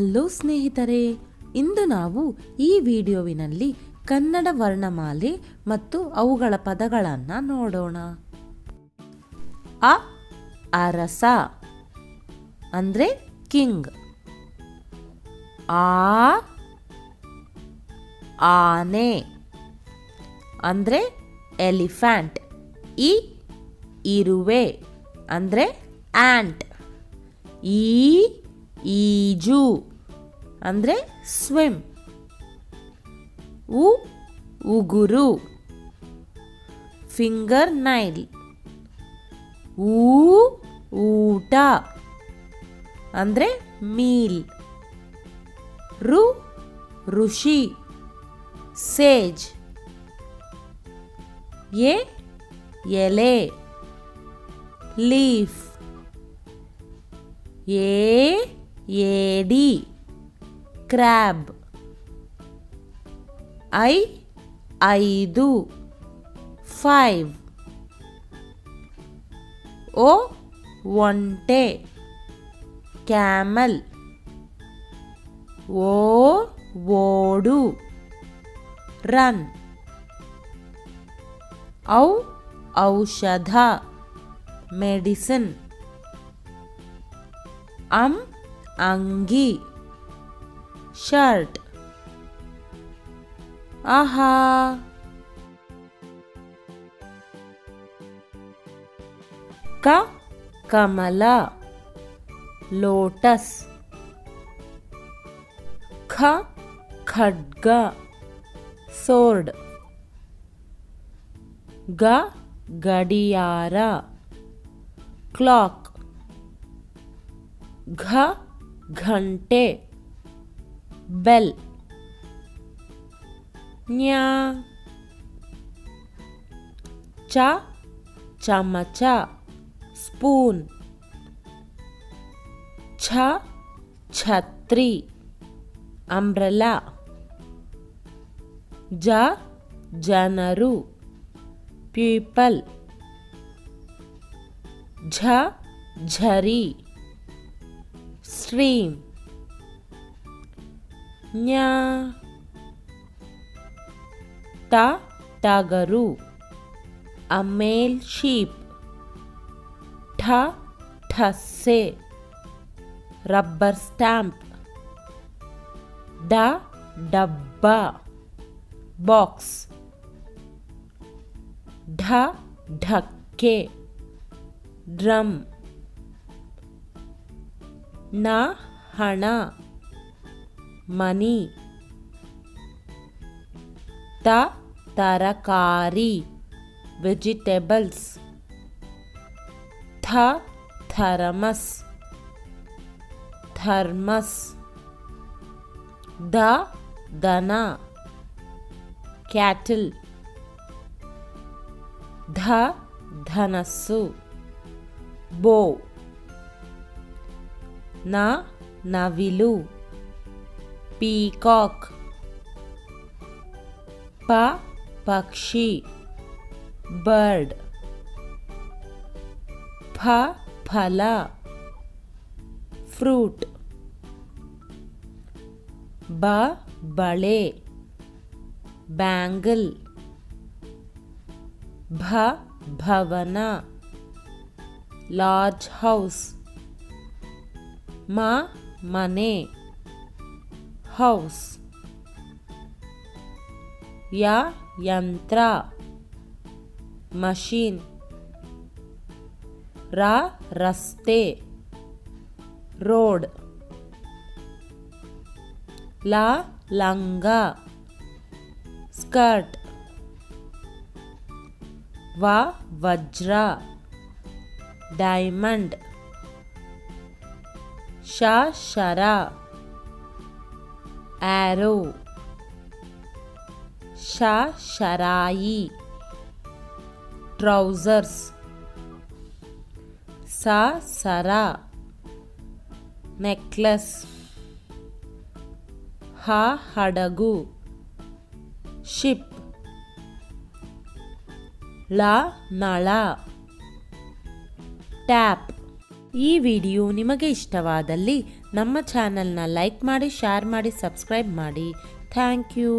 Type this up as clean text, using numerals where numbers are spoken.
Hello ಸ್ನೇಹಿತರೆ, ಇಂದು ನಾವು ಈ ವಿಡಿಯೋವಿನಲ್ಲಿ ಕನ್ನಡ ವರ್ಣಮಾಲೆ ಮತ್ತು ಅವುಗಳ ಪದಗಳನ್ನು ನೋಡೋಣ. ಅರಸ ಅಂದರೆ ಕಿಂಗ್. ಆನೆ ಅಂದರೆ ಎಲಿಫ್ಯಾಂಟ್. ಇರುವೆ ಅಂದರೆ ಆಂಟ್. ಈಜು ಅಂದರೆ ಸ್ವಿಮ್. ಉಗುರು ಫಿಂಗರ್ ನೈಲ್. ಊಟ ಅಂದರೆ ಮೀಲ್. ಋಷಿ ಸೇಜ್. ಎಲೆ ಲೀಫ್. ಏಡಿ ಕ್ರ್ಯಾಬ್. ಐದು 5. ಒಂಟೆ ಕ್ಯಾಮಲ್. ಓಡು ರನ್. ಔಷಧ ಮೆಡಿಸಿನ್. ಅಂಗಿ ಶರ್ಟ್. ಆಹಾ, ಕಮಲ ಲೋಟಸ್. ಖಡ್ಗ ಸೋರ್ಡ್. ಗಡಿಯಾರ ಕ್ಲಾಕ್. ಘಂಟೆ ಬೆಲ್. ಚಮಚ ಸ್ಪೂನ್. ಛತ್ರಿ ಅಂಬ್ರೆಲಾ. ಜನರು ಪೀಪಲ್. ಝರಿ ಸ್ಟ್ರೀಮ್. ಟಗರು a male sheep. ಠಸ್ಸೆ ರಬ್ಬರ್ ಸ್ಟ್ಯಾಂಪ್. ಡಬ್ಬ ಬಾಕ್ಸ್. ಢಕ್ಕೆ ಡ್ರಮ್. ಹಣ ಮನಿ. ತರಕಾರಿ ವೆಜಿಟೇಬಲ್ಸ್. Thermos thermos. ದನ ಕ್ಯಾಟಲ್. ಧನಸ್ಸು ಬೋ. ನವಿಲು ಪೀಕಾಕ್. ಪಕ್ಷಿ ಬರ್ಡ್. ಫಲ ಫ್ರೂಟ್. ಬಳೆ ಬ್ಯಾಂಗಲ್. ಭವನ ಲಾರ್ಜ್ ಹೌಸ್. ಮನೆ ಹೌಸ್. ಯಂತ್ರ ಮಷೀನ್. ರಸ್ತೆ ರೋಡ್. ಲಂಗ ಸ್ಕರ್ಟ್. ವಜ್ರ ಡೈಮಂಡ್. ಶರ ಆರೋ. ಶರಾಯಿ ಟ್ರೌಸರ್ಸ್. ಸರ ನೆಕ್ಲೆಸ್. ಹಡಗು ಶಿಪ್. ನಳ ಟ್ಯಾಪ್. ಈ ವಿಡಿಯೋ ನಿಮಗೆ ಇಷ್ಟವಾದಲ್ಲಿ ನಮ್ಮ ಚಾನೆಲ್ನ ಲೈಕ್ ಮಾಡಿ, ಶೇರ್ ಮಾಡಿ, ಸಬ್ಸ್ಕ್ರೈಬ್ ಮಾಡಿ. Thank you.